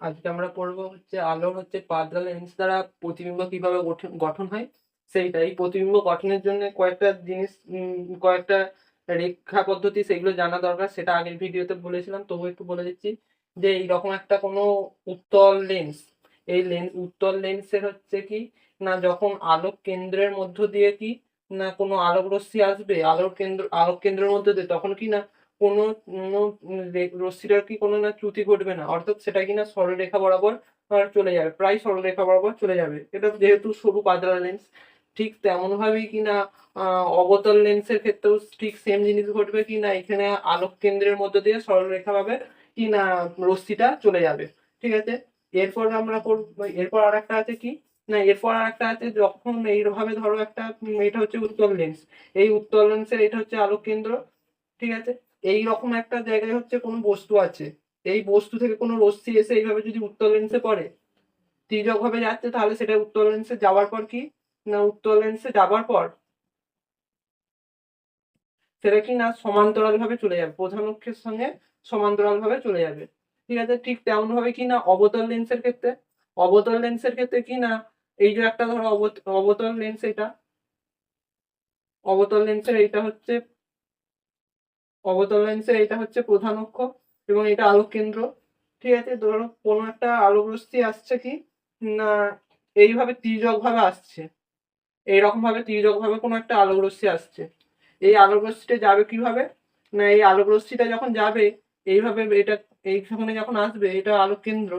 আজকে আমরা পড়বো হচ্ছে আলোর পাতলা লেন্স দ্বারা প্রতিবিম্ব কিভাবে গঠন হয় সেইটা। এই প্রতিবিম্ব গঠনের জন্য কয়েকটা জিনিস, কয়েকটা রেখা পদ্ধতি সেগুলো জানা দরকার। সেটা আগের ভিডিওতে বলেছিলাম, তবু একটু বলে দিচ্ছি যে এইরকম একটা কোনো উত্তল লেন্স, এই উত্তল লেন্সের কি না, যখন আলোক কেন্দ্রের মধ্য দিয়ে কি না কোনো আলোক রশ্মি আসবে আলোক কেন্দ্রের মধ্যে দিয়ে, তখন কি না কোনো রশ্মিটার কি কোনো না চ্যুতি ঘটবে না, অর্থাৎ সেটা কিনা সরলরেখা বরাবর চলে যাবে, প্রায় সরলরেখা বরাবর চলে যাবে। এটা যেহেতু সরু পাতলা লেন্স, ঠিক তেমন ভাবেই কিনা অবতল লেন্সের ক্ষেত্রেও ঠিক সেম জিনিস ঘটবে কি না, এখানে আলোক কেন্দ্রের মধ্য দিয়ে সরলরেখা ভাবে কি না রশ্মিটা চলে যাবে। ঠিক আছে, এরপর আমরা এরপর আর একটা আছে কি না, এরপর আর একটা আছে যখন এইভাবে ধরো একটা, এটা হচ্ছে উত্তল লেন্স, এই উত্তল লেন্সের এটা হচ্ছে আলোক কেন্দ্র। ঠিক আছে, এই রকম একটা জায়গায় কোনো বস্তু আছে, এই বস্তু থেকে কোনো রশ্মি এসে এইভাবে যদি উত্তল লেন্সে পড়ে, তির্যক ভাবে যাচ্ছে, তাহলে সেটা উত্তল লেন্সে যাওয়ার পর কি না, উত্তল লেন্সে যাওয়ার পর সেটা কি না সমান্তরাল ভাবে চলে যাবে, প্রধান অক্ষের সঙ্গে সমান্তরাল ভাবে চলে যাবে। ঠিক আছে, ঠিক তেমন ভাবে কি না অবতল লেন্সের ক্ষেত্রে, অবতল লেন্সের ক্ষেত্রে কি না, এই যে একটা ধরো অবতল লেন্স, এটা অবতল লেন্সের এইটা হচ্ছে অবতল লেন্সের এটা হচ্ছে প্রধান অক্ষ এবং এটা আলোক কেন্দ্র। ঠিক আছে, ধরো কোনো একটা আলোক রশ্মি আসছে কি না, এইভাবে তির্যক ভাবে আসছে, এইরকম ভাবে তির্যক ভাবে কোনো একটা আলোক রশ্মি আসছে। এই আলোক রশ্মিটা যাবে কিভাবে না, এই আলোক রশ্মিটা যখন যাবে এইভাবে, এটা এইখানে যখন আসবে, এটা আলোক কেন্দ্র,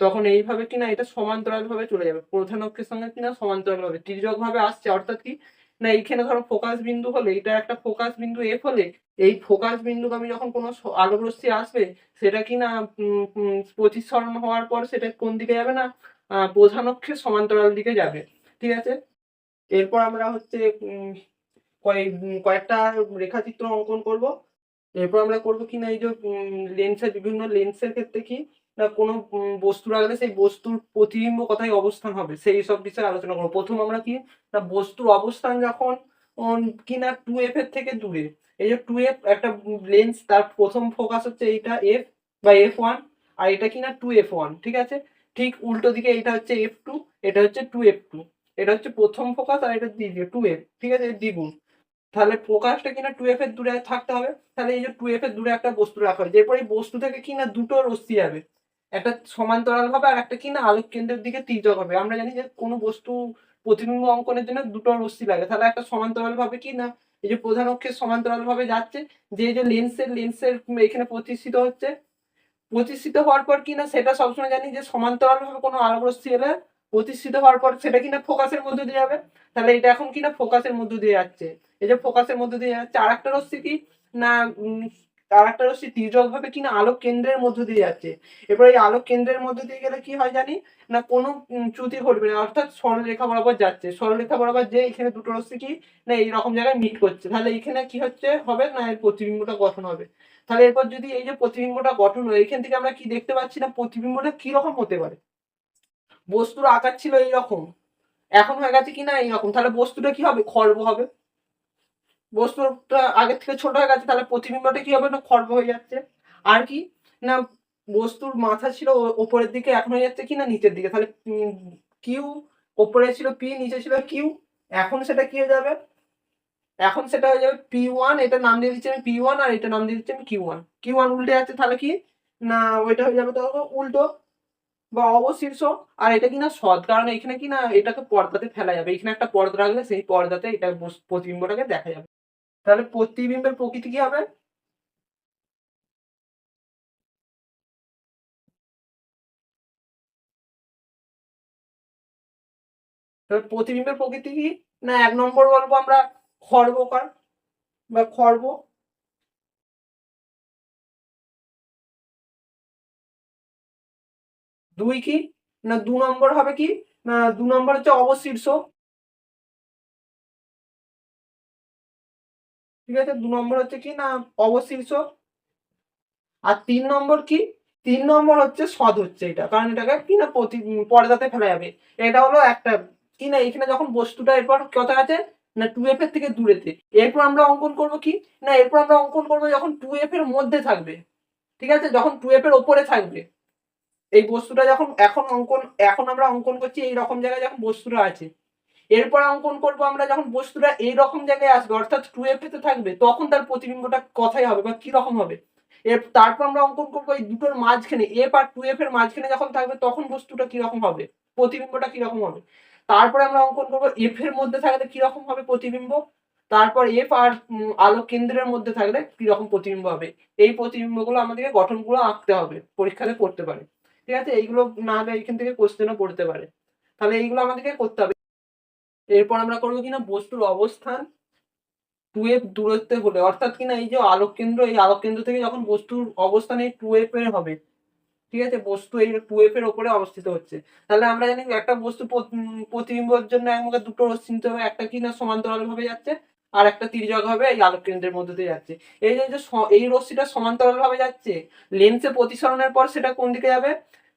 তখন এইভাবে কিনা এটা সমান্তরাল ভাবে চলে যাবে, প্রধান অক্ষের সঙ্গে কিনা সমান্তরাল ভাবে তির্যক ভাবে আসছে। অর্থাৎ কি না, এইখানে ধরো ফোকাস বিন্দু হলে, এটা একটা ফোকাস বিন্দু এফ হলে, এই ফোকাস বিন্দুগামী যখন কোনো আলোক রশ্মি আসবে, সেটা কিনা প্রতিসরণ হওয়ার পর সেটা কোন দিকে যাবে না, প্রধান অক্ষের সমান্তরাল দিকে যাবে। ঠিক আছে, এরপর আমরা কয়েকটা রেখাচিত্র অঙ্কন করব। এরপর আমরা করবো কিনা এই যে লেন্সের, বিভিন্ন লেন্সের ক্ষেত্রে কি না কোনো বস্তু রাখলে সেই বস্তুর প্রতিবিম্ব কোথায় অবস্থান হবে সেই সব বিষয়ে আলোচনা করবো। প্রথম আমরা কি না, বস্তুর অবস্থান যখন কিনা 2f এর থেকে দূরে, এই যে 2f একটা লেন্স, তার প্রথম ফোকাস হচ্ছে এইটা f বা f1, আর এটা কিনা 2f1। ঠিক আছে, ঠিক উল্টো দিকে এটা হচ্ছে f2, এটা হচ্ছে 2f2, এটা হচ্ছে প্রথম ফোকাস আর এটা দ্বিতীয় 2f। ঠিক আছে, দ্বিগুণ, তাহলে ফোকাসটা কিনা 2f এর দূরে থাকতে হবে। তাহলে এই যে 2f এর দূরে একটা বস্তু রাখা হয়, এরপর এই বস্তু থেকে কিনা দুটো রশ্মি যাবে, একটা সমান্তরাল হবে আর একটা কিনা আলোক কেন্দ্রের দিকে তির্যক হবে। আমরা জানি যে কোনো বস্তু প্রতিবিম্ব অঙ্কনের জন্য দুটো রশ্মি লাগে, তাহলে একটা সমান্তরাল ভাবে কি না, এই যে প্রধান অক্ষের সমান্তরাল ভাবে যাচ্ছে, যে যে লেন্সের এখানে প্রতিষ্ঠিত হচ্ছে, প্রতিষ্ঠিত হওয়ার পর কিনা সেটা সবসময় জানি যে সমান্তরাল ভাবে কোনো আলোক রশ্মি এলে প্রতিষ্ঠিত হওয়ার পর সেটা কিনা ফোকাসের মধ্যে দিয়ে যাবে। তাহলে এটা এখন কিনা ফোকাসের মধ্যে দিয়ে যাচ্ছে, এই যে ফোকাসের মধ্যে দিয়ে যাচ্ছে। আর একটা রশ্মি কি না, আর একটা রশ্মি তির্যক ভাবে কিনা আলোক কেন্দ্রের মধ্যে দিয়ে যাচ্ছে। এরপর এই আলোক কেন্দ্রের মধ্যে দিয়ে গেলে কি হয় জানি না, কোনো চ্যুতি ঘটবে না, অর্থাৎ সরলরেখা বরাবর যাচ্ছে, সরলরেখা বরাবর যে এখানে দুটো রশ্মি কি না এইরকম জায়গায় মিট করছে, তাহলে এখানে কি হচ্ছে হবে না, এর প্রতিবিম্বটা গঠন হবে। তাহলে এরপর যদি এই যে প্রতিবিম্বটা গঠন হয়, এখান থেকে আমরা কি দেখতে পাচ্ছি না, প্রতিবিম্বটা কি রকম হতে পারে। বস্তুর আকার ছিল এইরকম, এখন হয়ে গেছে কিনা এইরকম, তাহলে বস্তুটা কি হবে, খর্ব হবে। বস্তুটা আগের থেকে ছোট হয়ে গেছে, তাহলে প্রতিবিম্বটা কি হবে না, খর্ব হয়ে যাচ্ছে। আর কি না, বস্তুর মাথা ছিল ওপরের দিকে, এখন হয়ে যাচ্ছে কিনা নিচের দিকে, তাহলে কিউ ওপরে ছিল পি, নিচে ছিল কিউ, এখন সেটা কি হয়ে যাবে, এখন সেটা হয়ে যাবে P1, এটা নাম দিয়ে দিচ্ছি আমি P1 আর এটা নাম দিয়ে দিচ্ছি আমি Q1। Q1 উল্টে যাচ্ছে, তাহলে কি না ওইটা হয়ে যাবে তখন উল্টো বা অবশীর্ষ। আর এটা কিনা সৎ, কারণ এখানে কিনা এটাকে পর্দাতে ফেলা যাবে, এখানে একটা পর্দা রাখলে সেই পর্দাতে এটা প্রতিবিম্বটাকে দেখা যাবে। তাহলে প্রতিবিম্বের প্রকৃতি কি হবে, তাহলে প্রতিবিম্বের প্রকৃতি কি না, 1 নম্বর বলবো আমরা খর্বকার বা খর্ব। 2 কি না, 2 নম্বর হবে কি না, 2 নম্বর হচ্ছে অবশীর্ষ। ঠিক আছে, 2 নম্বর হচ্ছে কি না অবশীর্ষ। আর 3 নম্বর কি, 3 নম্বর হচ্ছে সদ, হচ্ছে এটা, কারণ এটাকে কি না পর্দাতে ফেলা যাবে। এটা হলো একটা কি না, এখানে যখন বস্তুটা এরপর কত আছে না 2f এর থেকে দূরেতে, এরপর আমরা অঙ্কন করব কি না, এরপর আমরা অঙ্কন করবো যখন 2f এর মধ্যে থাকবে। ঠিক আছে, যখন 2f এর ওপরে থাকবে, এই বস্তুটা যখন এখন আমরা অঙ্কন করছি এই রকম জায়গায় যখন বস্তুটা আছে, এরপর অঙ্কন করবো আমরা যখন বস্তুটা এইরকম জায়গায় আসবে অর্থাৎ 2f তে থাকবে, তখন তার প্রতিবিম্বটা কথাই হবে বা কি রকম হবে। তারপর আমরা অঙ্কন করবো এই দুটোর মাঝখানে, f আর 2f এর মাঝখানে যখন থাকবে তখন বস্তুটা কিরকম হবে, প্রতিবিম্বটা কিরকম হবে। তারপরে আমরা অঙ্কন করবো f এর মধ্যে থাকলে কিরকম হবে প্রতিবিম্ব, তারপর f আর আলো কেন্দ্রের মধ্যে থাকলে কিরকম প্রতিবিম্ব হবে। এই প্রতিবিম্বগুলো আমাদেরকে গঠনগুলো আঁকতে হবে, পরীক্ষাতে পড়তে পারে। ঠিক আছে, এইগুলো না হলে এখান থেকে কোশ্চেনও পড়তে পারে, তাহলে এইগুলো আমাদেরকে করতে হবে। এরপর আমরা করবো কিনা বস্তুর অবস্থান 2f দূরত্বে হলে, অর্থাৎ কিনা এই যে আলোক কেন্দ্র, এই আলোক কেন্দ্র থেকে যখন বস্তুর অবস্থান এই 2f এর হবে, ঠিক আছে, বস্তু এই 2f এর উপরে অবস্থিত হচ্ছে, তাহলে আমরা জানি একটা বস্তু প্রতিবিম্বের জন্য আমাকে দুটো রশ্মি নিতে হবে, একটা কিনা সমান্তরাল ভাবে যাচ্ছে আর একটা তির্যক ভাবে এই আলোক কেন্দ্রের মধ্যে দিয়ে যাচ্ছে। এই যে এই রশ্মিটা সমান্তরাল ভাবে যাচ্ছে, লেন্সে প্রতিসরণের পর সেটা কোন দিকে যাবে,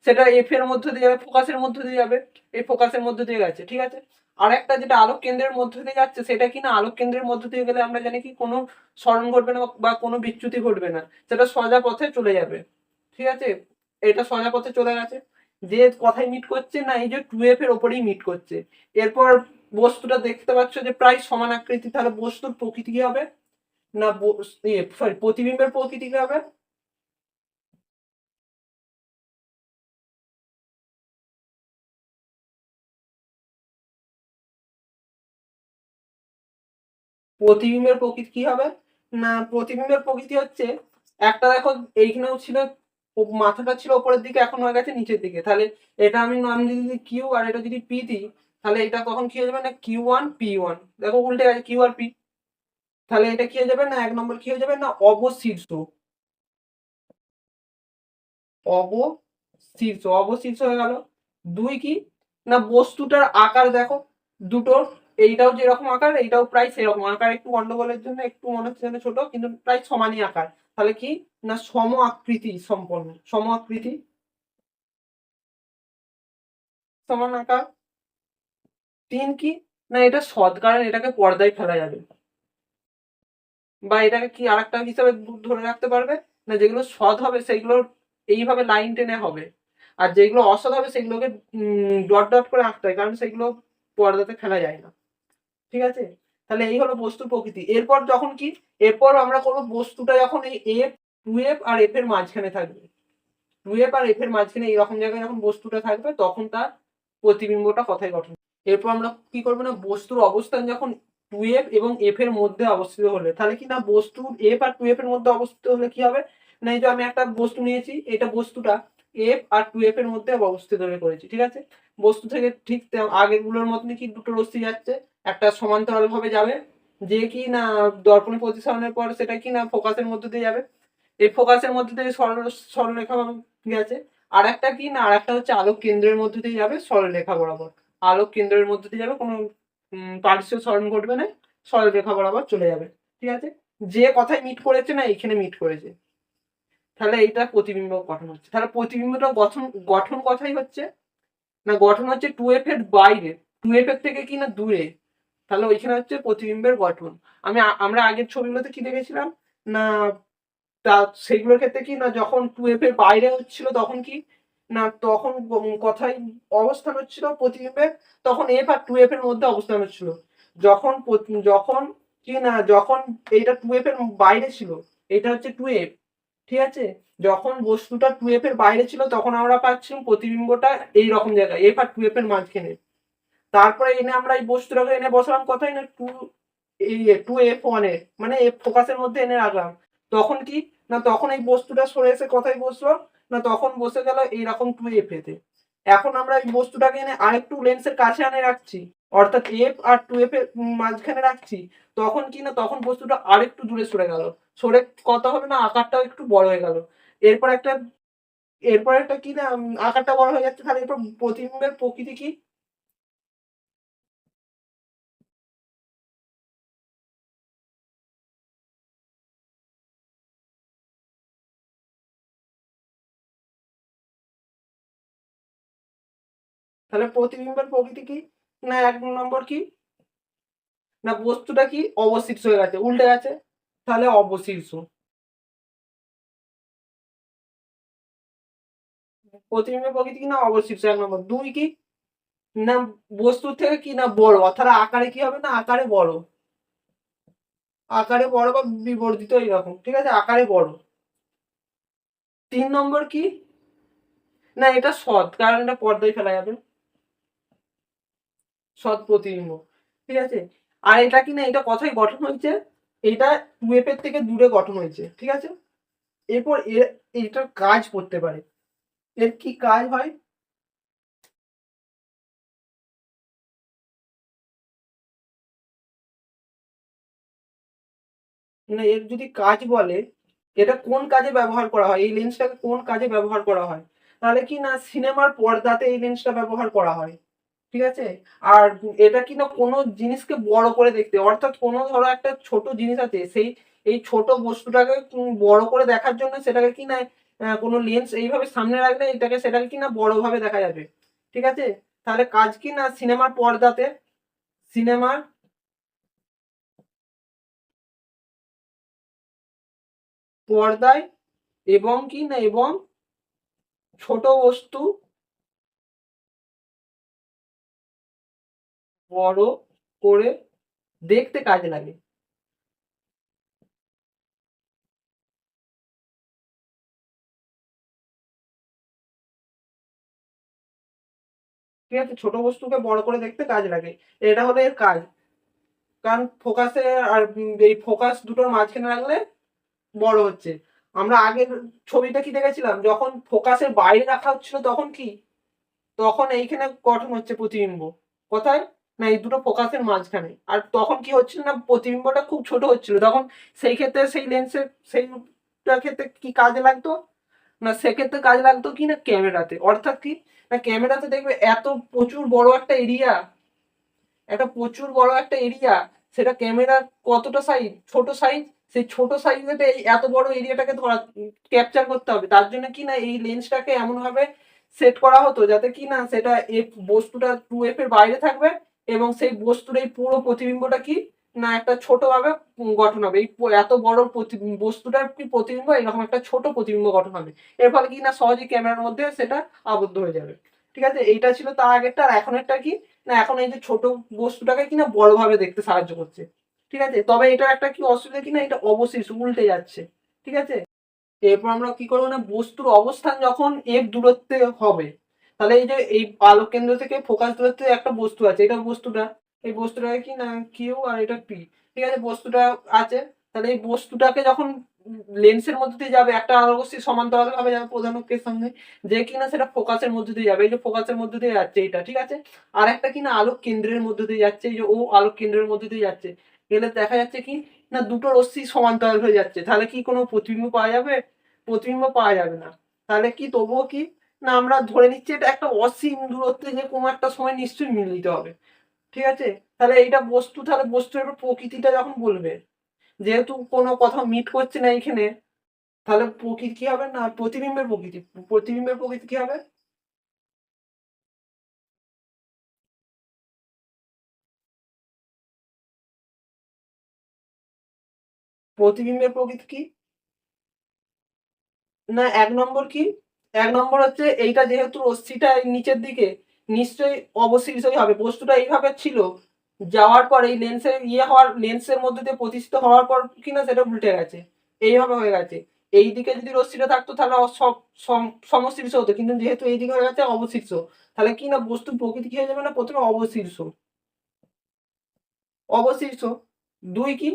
সেটা এফ এর মধ্যে দিয়ে যাবে, ফোকাসের মধ্যে দিয়ে যাবে, এই ফোকাসের মধ্যে দিয়ে গেছে, ঠিক আছে। আর একটা যেটা আলোক কেন্দ্রের মধ্যে দিয়ে যাচ্ছে, সেটা কিনা আলোক কেন্দ্রের মধ্যে দিয়ে গেলে আমরা জানি কি কোনো সরণ ঘটবে না বা কোনো বিচ্যুতি ঘটবে না, সেটা সোজা পথে চলে যাবে, ঠিক আছে। এটা সোজা পথে চলে গেছে, যে কথায় মিট করছে না এই যে 2f এর ওপরেই মিট করছে। এরপর বস্তুটা দেখতে পাচ্ছ যে প্রায় সমান আকৃতি, তাহলে বস্তুর প্রকৃতি কি হবে, না সরি প্রতিবিম্বের প্রকৃতি কি হবে, প্রতিবিম্বের প্রকৃতি কি হবে, না প্রতিবিম্বের প্রকৃতি হচ্ছে, একটা দেখো এইখানেও ছিল, মাথাটা ছিল উপরের দিকে, এখন হয়ে গেছে নিচের দিকে, তাহলে এটা আমি নাম দিয়ে যদি কিউ আর এটা যদি পি দিই, তাহলে এটা তখন কি হয়ে যাবে না Q1 P1, দেখো উল্টে গেছে কিউ আর পি, তাহলে এটা কি হয়ে যাবে না 1 নম্বর কি হয়ে যাবে না অবশীর্ষ, অবশীর্ষ হয়ে গেল। 2 কি না বস্তুটার আকার দেখো দুটোর, এইটাও যেরকম আকার এইটাও প্রায় সেরকম আকার, একটু গন্ডগোলের জন্য একটু মনে হচ্ছে ছোট, কিন্তু প্রায় সমানই আকার, তাহলে কি না সম আকৃতি সম্পন্ন, সম আকৃতি সমান আকার। 3 কি না এটা সৎ, কারণ এটাকে পর্দায় ফেলা যাবে, বা এটাকে কি আরেকটা হিসাবে ধরে রাখতে পারবে, না যেগুলো সৎ হবে সেগুলো এইভাবে লাইন টেনে হবে, আর যেগুলো অসৎ হবে সেগুলোকে ডট ডট করে আঁকতে হয়, কারণ সেগুলো পর্দাতে ফেলা যায় না, ঠিক আছে। তাহলে এই হলো বস্তুর প্রকৃতি। এরপর যখন কি, এরপর আমরা করবো বস্তুটা যখন এই এফ 2f আর f এর মাঝখানে থাকবে, 2f আর f এর মাঝখানে এইরকম জায়গায় যখন বস্তুটা থাকবে তখন তার প্রতিবিম্বটা কথায় গঠন। এরপর আমরা কি করবো না বস্তুর অবস্থান যখন 2f এবং f এর মধ্যে অবস্থিত হলে, তাহলে কি না বস্তুর f আর 2f এর মধ্যে অবস্থিত হলে কি হবে, না এই যে আমি একটা বস্তু নিয়েছি, এটা বস্তুটা f আর 2f এর মধ্যে অবস্থিত হয়ে করেছি, ঠিক আছে। বস্তু থেকে ঠিক আগের গুলোর মতনই কি দুটো রশ্মি যাচ্ছে, একটা সমান্তরাল ভাবে যাবে, যে কি না দর্পণে প্রতিসরণের পর সেটা কি না ফোকাসের মধ্যে দিয়ে যাবে, এই ফোকাসের মধ্যে দিয়ে সরলরেখা গেছে। আর একটা কি না আর একটা হচ্ছে আলোক কেন্দ্রের মধ্যে দিয়ে যাবে সরলরেখা বরাবর, আলোক কেন্দ্রের মধ্যে দিয়ে যাবে, কোনো পার্শ্বীয় সরণ ঘটবে না, সরলরেখা বরাবর চলে যাবে, ঠিক আছে। যে কথায় মিট করেছে না এখানে মিট করেছে, তাহলে এইটা প্রতিবিম্ব গঠন হচ্ছে। তাহলে প্রতিবিম্বটা গঠন গঠন কথাই হচ্ছে, না গঠন হচ্ছে 2f এর বাইরে, 2f এর থেকে কি না দূরে, তাহলে ওইখানে হচ্ছে প্রতিবিম্বের গঠন। আমরা আগের ছবিগুলোতে কি দেখেছিলাম, না তা সেগুলোর ক্ষেত্রে কি না যখন 2f এর বাইরে হচ্ছিল তখন কি না তখন কথাই অবস্থান হচ্ছিল প্রতিবিম্বের, তখন f আর 2f এর মধ্যে অবস্থান হচ্ছিল। যখন যখন কি না যখন এইটা 2f এর বাইরে ছিল, এটা হচ্ছে 2f, ঠিক আছে। যখন বস্তুটা 2f এর বাইরে ছিল তখন আমরা পাচ্ছিলাম প্রতিবিম্বটা এই রকম জায়গায় f আর 2f এর মাঝখানে। তারপরে এনে আমরা এই বস্তুটাকে এনে বসালাম কোথায় না এই 2f1 এ, মানে f ফোকাসের মধ্যে এনে রাখলাম, তখন কি না তখন এই বস্তুটা সরে এসে কোথায় বসলো, না তখন বসে গেল এইরকম 2f তে। এখন আমরা এই বস্তুটাকে এনে আরেকটু লেন্সের কাছে আনে রাখছি, অর্থাৎ f আর 2f এর মাঝখানে রাখছি, তখন কি না তখন বস্তুটা আরেকটু দূরে সরে গেল, সরে কত হলো না আকারটাও একটু বড় হয়ে গেল। এরপর একটা এরপর একটা কি না আকারটা বড় হয়ে যাচ্ছে, তাহলে এরপর প্রতিবিম্বের প্রকৃতি কি, তাহলে প্রতিবিম্বের প্রকৃতি কি, না 1 নম্বর কি না বস্তুটা কি অবশীর্ষ হয়ে গেছে, উল্টে গেছে, তাহলে অবশীর্ষ। প্রতিবিম্বের প্রকৃতি কি না অবশিষ্ট, 1 নম্বর। 2 কি না বস্তুর থেকে কি না বড়, অর্থাৎ আকারে কি হবে না আকারে বড়, আকারে বড় বা বিবর্ধিত এরকম, ঠিক আছে, আকারে বড়। 3 নম্বর কি না এটা সৎ, কারণ এটা পর্দায় ফেলা যাবে, সৎ প্রতিবিম্ব, ঠিক আছে। আর এটা কি না এটা কথাই গঠন হয়েছে, এটা 2f এর থেকে দূরে গঠন হয়েছে, ঠিক আছে। এরপর এটার কাজ করতে পারে, এর কি কাজ হয় না, এর যদি কাজ বলে এটা কোন কাজে ব্যবহার করা হয়, এই লেন্সটাকে কোন কাজে ব্যবহার করা হয়, তাহলে কি না সিনেমার পর্দাতে এই লেন্সটা ব্যবহার করা হয়, ঠিক আছে। আর এটা কি না কোনো জিনিসকে বড় করে দেখতে, অর্থাৎ কোনো ধরো একটা ছোট জিনিস আছে, সেই এই ছোট বস্তুটাকে বড় করে দেখার জন্য সেটাকে কি না কোনো লেন্স এইভাবে সামনে রাখলে সেটাকে কি না বড় ভাবে দেখা যাবে, ঠিক আছে। তাহলে কাজ কি না সিনেমার পর্দাতে, সিনেমার পর্দায় এবং কি না এবং ছোট বস্তু বড় করে দেখতে কাজে লাগে, ঠিক আছে, ছোট বস্তুকে বড় করে দেখতে কাজে লাগে, এটা হলো এর কাজ। কারণ ফোকাসে আর এই ফোকাস দুটোর মাঝখানে রাখলে বড় হচ্ছে। আমরা আগের ছবিটা কি দেখেছিলাম, যখন ফোকাসের বাইরে রাখা হচ্ছিল তখন কি, তখন এইখানে গঠন হচ্ছে প্রতিবিম্ব, কোথায় না এই দুটো ফোকাসের মাঝখানে, আর তখন কি হচ্ছিল না প্রতিবিম্বটা খুব ছোট হচ্ছিল, তখন সেই ক্ষেত্রে সেই লেন্সের সেইটার ক্ষেত্রে কি কাজে লাগতো না, সেক্ষেত্রে কাজে লাগতো কি না ক্যামেরাতে, অর্থাৎ কি না ক্যামেরাতে দেখবে এত প্রচুর বড় একটা এরিয়া, একটা প্রচুর বড় একটা এরিয়া, সেটা ক্যামেরার কতটা সাইজ, ছোট সাইজ, সেই ছোট সাইজেতে এই এত বড় এরিয়াটাকে ধরা ক্যাপচার করতে হবে, তার জন্য কি না এই লেন্সটাকে এমন ভাবে সেট করা হতো যাতে কি না সেটা বস্তুটা 2f এর বাইরে থাকবে, এবং সেই বস্তুর এই পুরো প্রতিবিম্বটা কি না একটা ছোট ভাবে গঠন হবে, এই এত বড় বস্তুটার কি প্রতিবিম্ব এরকম একটা ছোট প্রতিবিম্ব গঠন হবে, এর ফলে কি না সহজেই ক্যামেরার মধ্যে সেটা আবদ্ধ হয়ে যাবে, ঠিক আছে। এইটা ছিল তার আগেরটা, আর এখনেরটা কি না এখন এই যে ছোট বস্তুটাকে কিনা বড় ভাবে দেখতে সাহায্য করছে, ঠিক আছে। তবে এটার একটা কি অসুবিধা কিনা এটা অবশেষ উল্টে যাচ্ছে, ঠিক আছে। এরপর আমরা কি করবো না বস্তুর অবস্থান যখন এর দূরত্বে হবে, তাহলে এই যে এই আলোক কেন্দ্র থেকে ফোকাস দূরত্বে একটা বস্তু আছে, এটা বস্তুটা, এই বস্তুটাকে কি না কিউ আর এটা পি, ঠিক আছে, বস্তুটা আছে। তাহলে এই বস্তুটাকে যখন লেন্সের মধ্যে দিয়ে যাবে একটা আলো অবশ্যই সমান্তরাল ভাবে যাবে প্রধান অক্ষের সঙ্গে, যে কিনা সেটা ফোকাসের মধ্যে দিয়ে যাবে, এই যে ফোকাসের মধ্যে দিয়ে যাচ্ছে এইটা, ঠিক আছে। আর একটা কিনা আলোক কেন্দ্রের মধ্যে দিয়ে যাচ্ছে, এই যে ও আলোক কেন্দ্রের মধ্যে দিয়ে যাচ্ছে, গেলে দেখা যাচ্ছে কি না দুটো রশ্মি সমান্তরাল হয়ে যাচ্ছে, তাহলে কি কোনো প্রতিবিম্ব পাওয়া যাবে, প্রতিবিম্ব পাওয়া যাবে না। তাহলে কি তবুও কি না আমরা ধরে নিচ্ছি এটা একটা অসীম দূরত্বে যে কোনো একটা সময় নিশ্চয়ই মিলিত হবে, ঠিক আছে। তাহলে এইটা বস্তু, তাহলে বস্তুর একটু প্রকৃতিটা যখন বলবে, যেহেতু কোনো কথা মিট করছে না এখানে, তাহলে প্রকৃতি কি হবে না প্রতিবিম্বের প্রকৃতি, প্রতিবিম্বের প্রকৃতি কি হবে, প্রতিবিম্বের প্রকৃতি কি না 1 নম্বর কি, 1 নম্বর হচ্ছে এইটা যেহেতু রশ্মিটা এই নিচের দিকে, নিশ্চয়ই অবশিষ্টই হবে, বস্তুটা এইভাবে ছিল, যাওয়ার পর এই লেন্সের হওয়ার লেন্সের মধ্যে দিয়ে প্রতিষ্ঠিত হওয়ার পর কিনা সেটা উল্টে গেছে, এইভাবে হয়ে গেছে। এই দিকে যদি রশ্মিটা থাকতো তাহলে সব সমশীর্ষ হতো, কিন্তু যেহেতু এই দিকে হয়ে গেছে অবশীর্ষ, তাহলে কি না বস্তুর প্রকৃতি কি হয়ে যাবে না প্রথমে অবশীর্ষ, অবশীর্ষ। 2 কি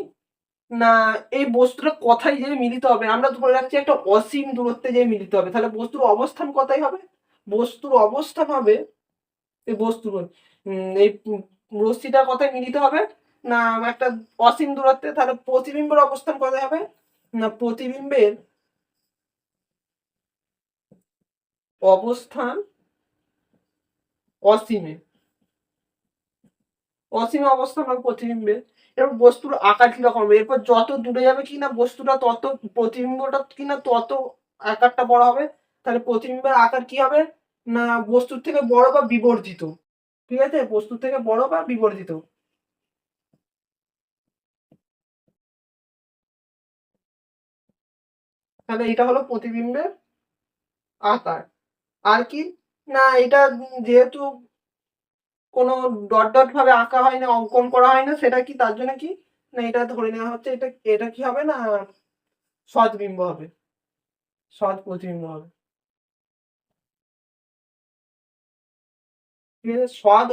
না এই বস্তুটা কোথায় যেয়ে মিলিত হবে, আমরা ধরে রাখছি একটা অসীম দূরত্বে যেয়ে মিলিত হবে, তাহলে বস্তুর অবস্থান কোথায় হবে, বস্তুর অবস্থান হবে এই বস্তুর এই রশ্মিটা কোথায় মিলিত হবে না একটা অসীম দূরত্বে, তাহলে প্রতিবিম্বের অবস্থান কোথায় হবে না প্রতিবিম্বের অবস্থান অসীমে, অসীম অবস্থান হবে প্রতিবিম্বের। এবার বস্তুর আকার কিরকম হবে, এরপর যত দূরে যাবে কিনা বস্তুটা তত প্রতিবিম্বটা কিনা তত আকারটা বড় হবে, তাহলে প্রতিবিম্বের আকার কি হবে না বস্তুর থেকে বড় বা বিবর্ধিত, ঠিক আছে, বস্তুর থেকে বড় বা বিবর্ধিত। তাহলে এটা হলো প্রতিবিম্বের আকার। আর কি না এটা যেহেতু কোনো ডট ডট ভাবে আঁকা হয় না, অঙ্কন করা হয় না, সেটা কি তার জন্য কি না এটা ধরে নেওয়া হচ্ছে এটা এটা কি হবে না সৎবিম্ব হবে, সৎ প্রতিবিম্ব হবে। ঠিক আছে, সৎ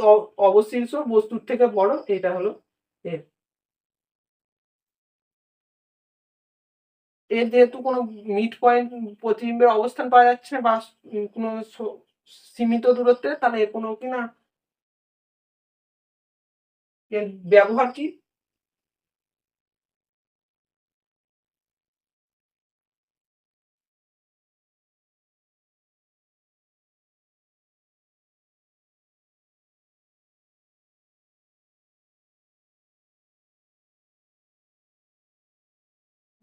অবশিষ্ট বস্তুর থেকে বড়, এটা হলো এর। এর যেহেতু কোনো মিড পয়েন্ট প্রতিবিম্বের অবস্থান পাওয়া যাচ্ছে না বা কোনো সীমিত দূরত্বে, তাহলে এর কোনো কি না এর ব্যবহার কি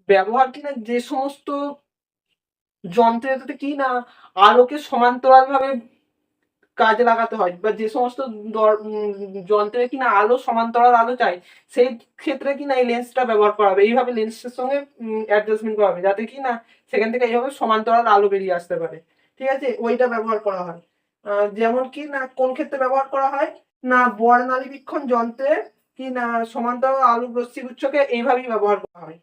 ব্যবহার কিনা যে সমস্ত যন্ত্রের কি না আলোকে সমান্তরাল ভাবে কাজে লাগাতে হয় বা যে সমস্ত যন্ত্রে কিনা আলো সমান্তরাল আলো চাই, সেই ক্ষেত্রে কিনা এই লেন্সটা ব্যবহার করা হবে, এইভাবে লেন্সের সঙ্গে অ্যাডজাস্টমেন্ট করা হবে যাতে কি না সেখান থেকে এইভাবে সমান্তরাল আলো বেরিয়ে আসতে পারে। ঠিক আছে, ওইটা ব্যবহার করা হয়। যেমন কি না কোন ক্ষেত্রে ব্যবহার করা হয় না বর্ণালীবীক্ষণ যন্ত্রে কি না সমান্তরাল আলো রশ্মি গুচ্ছকে এইভাবেই ব্যবহার করা হয়।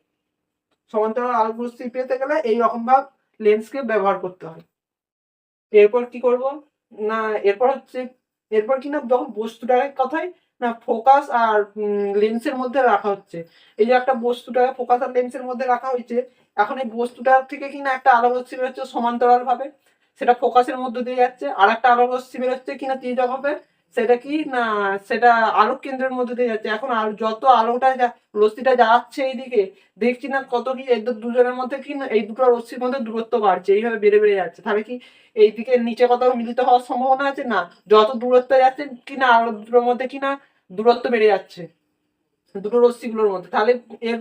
সমান্তরাল আলো রশ্মি পেতে গেলে এই রকম ভাবে লেন্সকে ব্যবহার করতে হয়। এরপর কি করব না এরপর হচ্ছে এরপর কি না যখন বস্তুটাকে কথাই না ফোকাস আর লেন্সের মধ্যে রাখা হচ্ছে, এই যে একটা বস্তুটাকে ফোকাস আর লেন্সের মধ্যে রাখা হয়েছে, এখন এই বস্তুটার থেকে কি না একটা আলো রশ্মি বেরোচ্ছে সমান্তরাল ভাবে, সেটা ফোকাসের মধ্যে দিয়ে যাচ্ছে, আর একটা আলো রশ্মি বেরোচ্ছে কিনা তির্যক ভাবে, সেটা কি না সেটা আলোক কেন্দ্রের মধ্যে দিয়ে যাচ্ছে। এখন আর যত আলোটা রশ্মিটা যাচ্ছে এইদিকে, দেখছি না কত কি এদের দুজনের মধ্যে কি না এই দুটো রশ্মির মধ্যে দূরত্ব বাড়ছে, এইভাবে বেড়ে বেড়ে যাচ্ছে। তাহলে কি এইদিকে নিচে কোথাও মিলিত হওয়ার সম্ভাবনা আছে না, যত দূরত্ব যাচ্ছে কিনা আলো দুটোর মধ্যে কিনা দূরত্ব বেড়ে যাচ্ছে দুটো রশ্মিগুলোর মধ্যে, তাহলে এর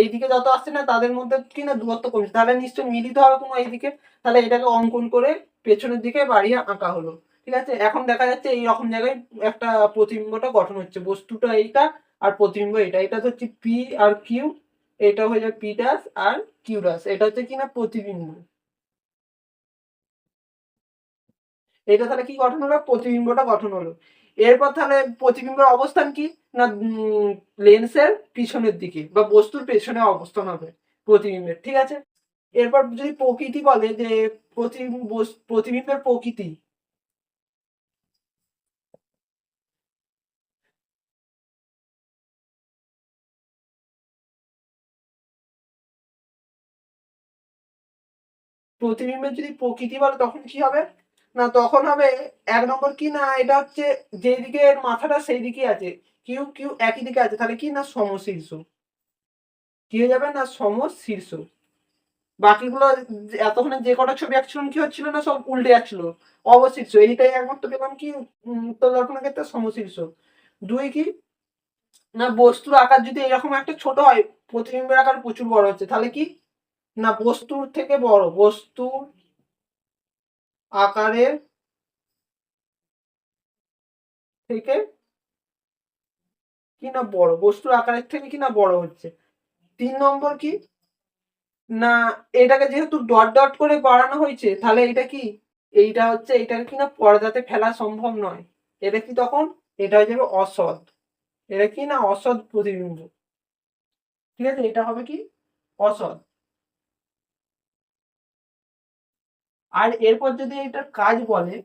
এইদিকে যত আসছে না তাদের মধ্যে কিনা দূরত্ব কমছে, তাহলে নিশ্চয়ই মিলিত হবে কোনো এইদিকে। তাহলে এটাকে অঙ্কন করে পেছনের দিকে বাড়িয়ে আঁকা হলো। ঠিক আছে, এখন দেখা যাচ্ছে এই রকম জায়গায় একটা প্রতিবিম্বটা গঠন হচ্ছে, বস্তুটা এইটা আর প্রতিবিম্ব এটা, এটা হচ্ছে পি আর কিউ, এটা হয়ে যাবে পি ড্যাশ আর কিউ ড্যাশ, এটা হচ্ছে কিনা প্রতিবিম্ব। এটা তাহলে কি গঠন হলো প্রতিবিম্বটা গঠন হলো। এরপর তাহলে প্রতিবিম্বের অবস্থান কি না লেন্সের পিছনের দিকে বা বস্তুর পেছনে অবস্থান হবে প্রতিবিম্বের। ঠিক আছে, এরপর যদি প্রকৃতি বলে যে প্রতিবিম্বের প্রকৃতি, প্রতিবিম্বের যদি প্রকৃতি বলে তখন কি হবে না তখন হবে এক নম্বর কি না এটা হচ্ছে যেদিকে এর মাথাটা সেই দিকে আছে, কিউ কিউ একই দিকে আছে, তাহলে কি না সমশীর্ষ, কি হয়ে যাবে না সমশীর্ষ। বাকিগুলো এতক্ষণে যে কটা ছবি আঁকছিলাম কি হচ্ছিল না সব উল্টে যাচ্ছিল, অবশিষ্ট এইটাই একমাত্র পেলাম কি উত্তর দর্শনের ক্ষেত্রে সমশীর্ষ। দুই কি না বস্তুর আকার যদি এরকম একটা ছোট হয়, প্রতিবিম্বের আকার প্রচুর বড় হচ্ছে, তাহলে কি না বস্তুর থেকে বড়, বস্তুর আকারের থেকে কি না বড়, বস্তুর আকারের থেকে কি না বড় হচ্ছে। তিন নম্বর কি না এটাকে যেহেতু ডট ডট করে বাড়ানো হয়েছে, তাহলে এটা কি এইটা হচ্ছে এটাকে কিনা পর্দাতে ফেলা সম্ভব নয়, এটা কি তখন এটা হয়ে যাবে অসৎ, এটা কি না অসৎ প্রতিবিম্ব। ঠিক আছে, এটা হবে কি অসৎ। আর এরপর যদি এটার কাজ বলে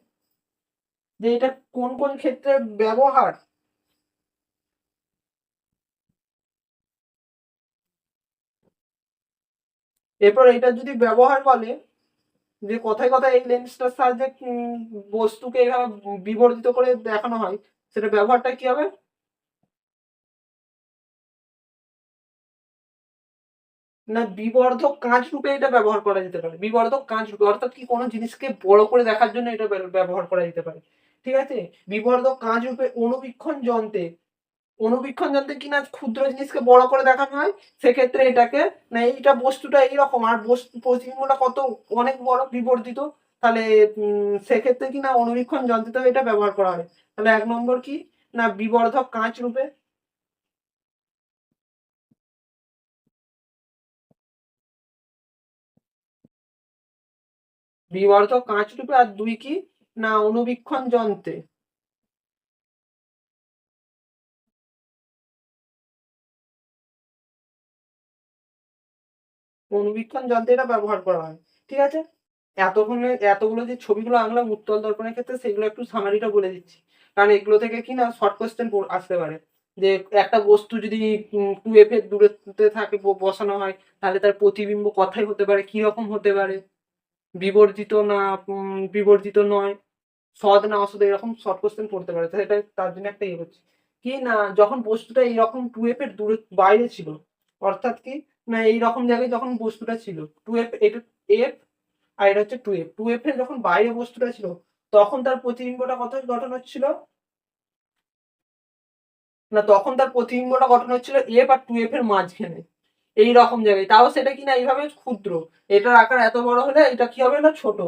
যে এটা কোন কোন ক্ষেত্রে ব্যবহার, এরপর এটা যদি ব্যবহার বলে যে কথায় কথায় এই লেন্সটার সাহায্যে বস্তুকে এইভাবে বিবর্ধিত করে দেখানো হয়, সেটা ব্যবহারটা কি হবে না বিবর্ধক কাঁচ রূপে এটা ব্যবহার করা যেতে পারে, বিবর্ধক কাঁচ রূপে, অর্থাৎ কি কোনো জিনিসকে বড় করে দেখার জন্য এটা ব্যবহার করা যেতে পারে। ঠিক আছে, বিবর্ধক কাঁচ রূপে অনুবীক্ষণ যন্ত্রে, অনুবীক্ষণ যন্ত্রে কিনা ক্ষুদ্র জিনিসকে বড় করে দেখানো হয়, সেক্ষেত্রে এটাকে না এইটা বস্তুটা এইরকম আর বস্তু প্রতিবিম্বটা কত অনেক বড় বিবর্ধিত, তাহলে সেক্ষেত্রে কিনা অনুবীক্ষণ যন্ত্রতেও এটা ব্যবহার করা হয়। তাহলে এক নম্বর কি না বিবর্ধক কাঁচ রূপে, বিবর্ধক কাঁচরূপে, আর 2 কি না অণুবীক্ষণ যন্ত্রে। অণুবীক্ষণ যন্ত্রে এটা ব্যবহার করা হয়। ঠিক আছে, এতগুলো যে ছবিগুলো আঁকলাম উত্তল দর্পণের ক্ষেত্রে, সেগুলো একটু সামারিটা বলে দিচ্ছি, কারণ এগুলো থেকে কি না শর্ট কোশ্চেন আসতে পারে। যে একটা বস্তু যদি 2f এর দূরত্বে থাকে বসানো হয়, তাহলে তার প্রতিবিম্ব কথাই হতে পারে, কি রকম হতে পারে, বিবর্জিত না বিবর্জিত নয়, সৎ না অসৎ, এরকম শর্ট কোশ্চেন পড়তে পারে। সেটা তার জন্য একটা ইয়ে হচ্ছে কি না, যখন বস্তুটা এইরকম 2f এর দূরে বাইরে ছিল, অর্থাৎ কি না এইরকম জায়গায় যখন বস্তুটা ছিল 2f, এটা f আর এটা হচ্ছে 2f এর যখন বাইরে বস্তুটা ছিল, তখন তার প্রতিবিম্বটা কত গঠন হচ্ছিল না, তখন তার প্রতিবিম্বটা গঠন হচ্ছিল f আর 2f এর মাঝখানে, এই রকম জায়গায়। তাও সেটা কিনা এইভাবে ক্ষুদ্র, এটার আকার এত বড় হলে এটা কি হবে না ছোট।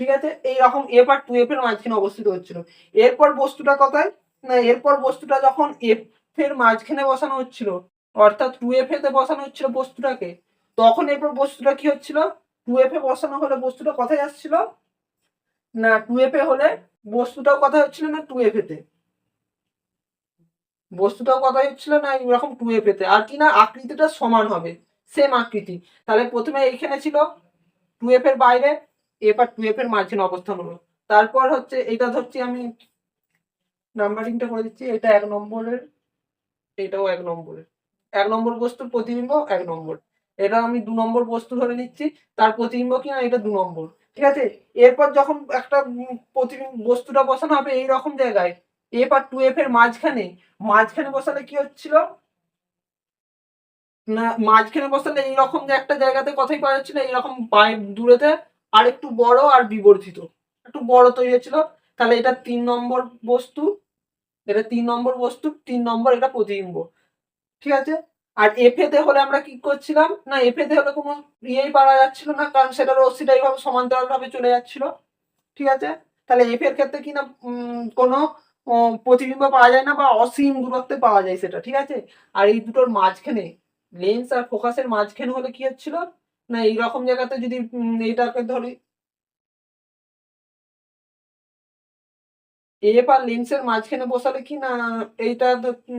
ঠিক আছে, এইরকম এফ আর 2f এর মাঝখানে অবস্থিত হচ্ছিল। এরপর বস্তুটা কোথায় না, এরপর বস্তুটা যখন এফ এর মাঝখানে বসানো হচ্ছিল, অর্থাৎ 2f এতে বসানো হচ্ছিল বস্তুটাকে, তখন এরপর বস্তুটা কি হচ্ছিল, 2f এ বসানো হলে বস্তুটা কোথায় আসছিল না 2f এ হলে বস্তুটাও কোথায় হচ্ছিল না 2f এতে, বস্তুটাও কথা হচ্ছিল না এরকম 2f এতে, আর কি না আকৃতিটা সমান হবে, সেম আকৃতি। তাহলে প্রথমে এইখানে ছিল 2f এর বাইরে, f আর 2f এর মাঝখানে অবস্থান হলো। তারপর হচ্ছে এটা ধরছি আমি, নাম্বারিংটা করে দিচ্ছি, এটা 1 নম্বরের, এটাও 1 নম্বরের, 1 নম্বর বস্তুর প্রতিবিম্ব 1 নম্বর, এটা আমি 2 নম্বর বস্তু ধরে নিচ্ছি, তার প্রতিবিম্ব কি না এটা 2 নম্বর। ঠিক আছে, এরপর যখন একটা প্রতিবিম্ব বস্তুটা বসানো হবে এই রকম জায়গায়, f আর 2f এর মাঝখানে, মাঝখানে বসালে কি হচ্ছিল না, মাঝখানে বসালে এইরকম যে একটা জায়গাতে কথাই পাওয়া যাচ্ছিল, এইরকম দূরেতে আর একটু বড় আর বিবর্ধিত, একটু বড় তৈরি হচ্ছিল। তাহলে এটা 3 নম্বর বস্তু, এটা 3 নম্বর বস্তু, 3 নম্বর এটা প্রতিবিম্ব। ঠিক আছে, আর এফেতে হলে আমরা কি করছিলাম না, এফেতে হলে কোনো ইয়েই পাওয়া যাচ্ছিল না, কারণ সেটা রশ্মিটা এইভাবে সমান্তরাল ভাবে চলে যাচ্ছিল। ঠিক আছে, তাহলে এফ এর ক্ষেত্রে কি না কোনো প্রতিবিম্ব পাওয়া যায় না, বা অসীম দূরত্বে পাওয়া যায় সেটা। ঠিক আছে, আর এই দুটোর মাঝখানে, লেন্স আর ফোকাসের মাঝখানে হলে কি হচ্ছিল না, এইরকম জায়গাতে যদি এইটাকে ধরি, এফ আর লেন্সের মাঝখানে বসালে কি না এইটা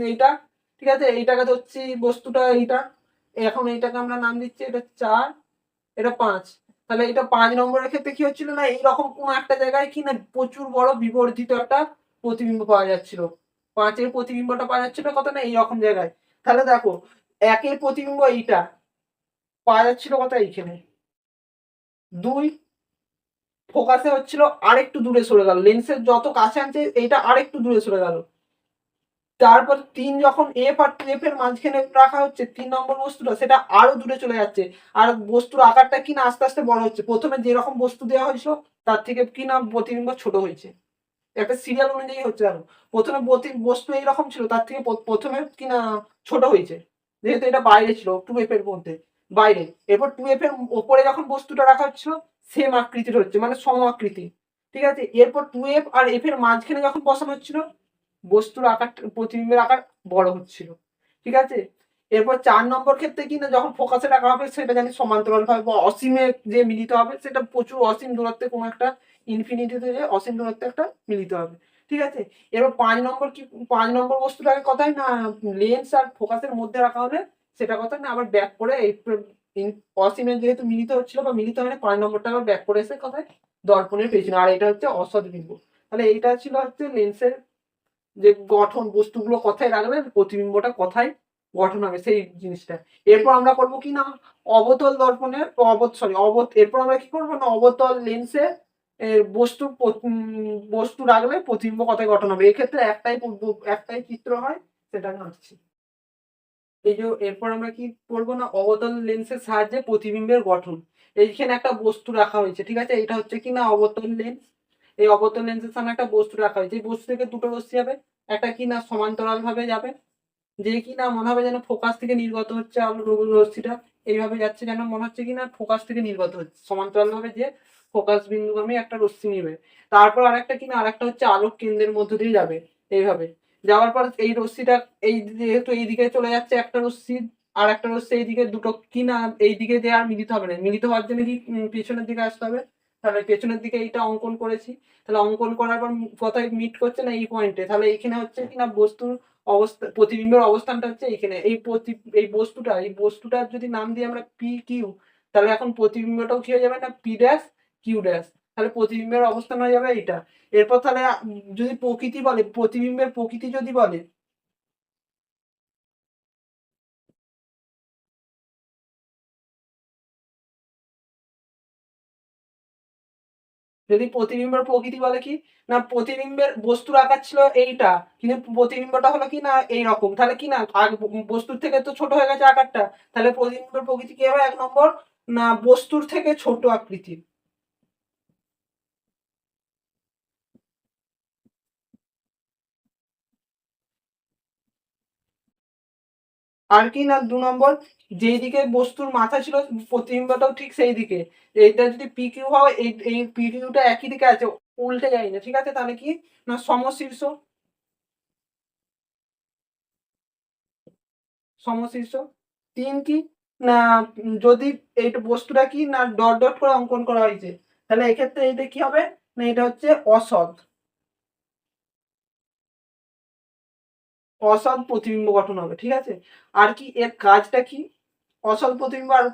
এইটা, ঠিক আছে, এইটাকে ধরছি বস্তুটা এইটা, এখন এইটাকে আমরা নাম দিচ্ছি এটা 4, এটা 5। তাহলে এটা 5 নম্বরের ক্ষেত্রে কি হচ্ছিল না, এইরকম কোন একটা জায়গায় কি না প্রচুর বড় বিবর্ধিত একটা প্রতিবিম্ব পাওয়া যাচ্ছিল, 5-এর প্রতিবিম্বটা পাওয়া যাচ্ছিল কত না এইরকম জায়গায়। তাহলে দেখো 1-এর প্রতিবিম্ব এইটা পাওয়া যাচ্ছিল কত এইখানে, 2 ফোকাসে হচ্ছিল আরেকটু দূরে সরে গেল, লেন্সের যত কাছে আনছে এইটা আরেকটু দূরে সরে গেল। তারপর 3 যখন এফ আর 2f এর মাঝখানে রাখা হচ্ছে 3 নম্বর বস্তুটা, সেটা আরো দূরে চলে যাচ্ছে, আর বস্তুর আকারটা কি না আস্তে আস্তে বড় হচ্ছে, প্রথমে যেরকম বস্তু দেওয়া হয়েছিল তার থেকে কি না প্রতিবিম্ব ছোট হয়েছে, একটা সিরিয়াল অনুযায়ী হচ্ছে। জানো, প্রথমে বস্তু এইরকম ছিল, তার থেকে প্রথমে কি না ছোট হয়েছে, যেহেতু এটা বাইরে ছিল 2f এর মধ্যে, বাইরে। এরপর 2f এর ওপরে যখন বস্তুটা রাখা হচ্ছিল, সেম আকৃতির হচ্ছে, মানে সম আকৃতি। ঠিক আছে, এরপর 2f আর f এর মাঝখানে যখন বসানো হচ্ছিল, বস্তুর আকার, প্রতিবিম্বের আকার বড় হচ্ছিল। ঠিক আছে, এরপর 4 নম্বর ক্ষেত্রে কি না যখন ফোকাসে রাখা হবে, সেটা জানি সমান্তরাল ভাবে বা অসীমে যে মিলিত হবে, সেটা প্রচুর অসীম দূরত্বে কোনো একটা ইনফিনিটিতে যে অসীম দূরত্বে একটা মিলিত হবে। ঠিক আছে, এবার 5 নম্বর কি, 5 নম্বর বস্তুটাকে কথাই না লেন্স আর ফোকাসের মধ্যে রাখা হলে সেটা কথা না আবার ব্যাক করে এই অসীমে যেহেতু মিলিত হচ্ছিল বা মিলিত হয় না, 5 নম্বরটা আবার ব্যাক করে এসে কথায় দর্পণের পেছনে, আর এটা হচ্ছে অসৎ বিন্দু। তাহলে এইটা ছিল হচ্ছে লেন্সের যে গঠন, বস্তুগুলো কথায় রাখলে প্রতিবিম্বটা কথায় গঠন হবে সেই জিনিসটা। এরপর আমরা করব কি না অবতল দর্পণের এরপর আমরা কি করবো না অবতল লেন্সে বস্তু বস্তু রাখলে প্রতিবিম্ব কথায় গঠন হবে। এক্ষেত্রে একটাই চিত্র হয়, সেটা আমি আঁকছি। এই যে এরপর আমরা কি করবো না অবতল লেন্সের সাহায্যে প্রতিবিম্বের গঠন। এইখানে একটা বস্তু রাখা হয়েছে, ঠিক আছে, এটা হচ্ছে কি না অবতল লেন্স। এই অবতল লেন্সের সামনে একটা বস্তু রাখা হয়েছে, এই বস্তু থেকে দুটো রশ্মি যাবে, একটা কি না সমান্তরাল ভাবে যাবে, যে কি না মনে হবে যেন ফোকাস থেকে নির্গত হচ্ছে আলো রশ্মিটা, এইভাবে যাচ্ছে যেন মনে হচ্ছে কি না ফোকাস থেকে নির্গত হচ্ছে, সমান্তরাল ভাবে যে ফোকাস বিন্দুগামী একটা রশ্মি নেবে। তারপর আরেকটা কি না আরেকটা হচ্ছে আলোক কেন্দ্রের মধ্য দিয়ে যাবে, এইভাবে যাওয়ার পর এই রশ্মিটা এই যেহেতু এই দিকে চলে যাচ্ছে একটা রশ্মি, আর একটা রশ্মি এইদিকে, দুটো কি না এই দিকে দিয়ে আর মিলিত হবে না, মিলিত হওয়ার জন্য কি পিছনের দিকে আসতে হবে, তাহলে পেছনের দিকে এইটা অঙ্কন করেছি, তাহলে অঙ্কন করার পর কোথায় মিট করছে না এই পয়েন্টে, তাহলে এইখানে হচ্ছে কিনা বস্তুর অবস্থা, প্রতিবিম্বের অবস্থানটা হচ্ছে এইখানে, এই বস্তুটার যদি নাম দিই আমরা পি কিউ, তাহলে এখন প্রতিবিম্বটাও কি হয়ে যাবে না পি ড্যাশ কিউ ড্যাশ, তাহলে প্রতিবিম্বের অবস্থান হয়ে যাবে এইটা। এরপর তাহলে যদি প্রকৃতি বলে, প্রতিবিম্বের প্রকৃতি যদি বলে, যদি প্রতিবিম্বের প্রকৃতি বলে কি না প্রতিবিম্বের বস্তুর আকার ছিল এইটা, কিন্তু প্রতিবিম্বটা হলো কি না এইরকম, তাহলে কি না বস্তুর থেকে তো ছোট হয়ে গেছে আকারটা, তাহলে প্রতিবিম্বের প্রকৃতি কি হবে 1 নম্বর না বস্তুর থেকে ছোট আকৃতির। আর কি না 2 নম্বর, যেই দিকে বস্তুর মাথা ছিল প্রতিবিম্বটাও ঠিক সেই দিকে, এইটা যদি পি কিউ হয় এই পি কিউটা একই দিকে আছে, উল্টে যায় না, ঠিক আছে, তাহলে কি না সমশীর্ষ, সমশীর্ষ। 3 কি না যদি এইটা বস্তুটা কি না ডট ডট করে অঙ্কন করা হয়েছে, তাহলে এক্ষেত্রে এইটা কি হবে না এটা হচ্ছে অসৎ, অসৎ প্রতিবিম্ব গঠন হবে, ঠিক আছে। আর কি এর কাজটা কি, অসৎ প্রতিবিম্ব আর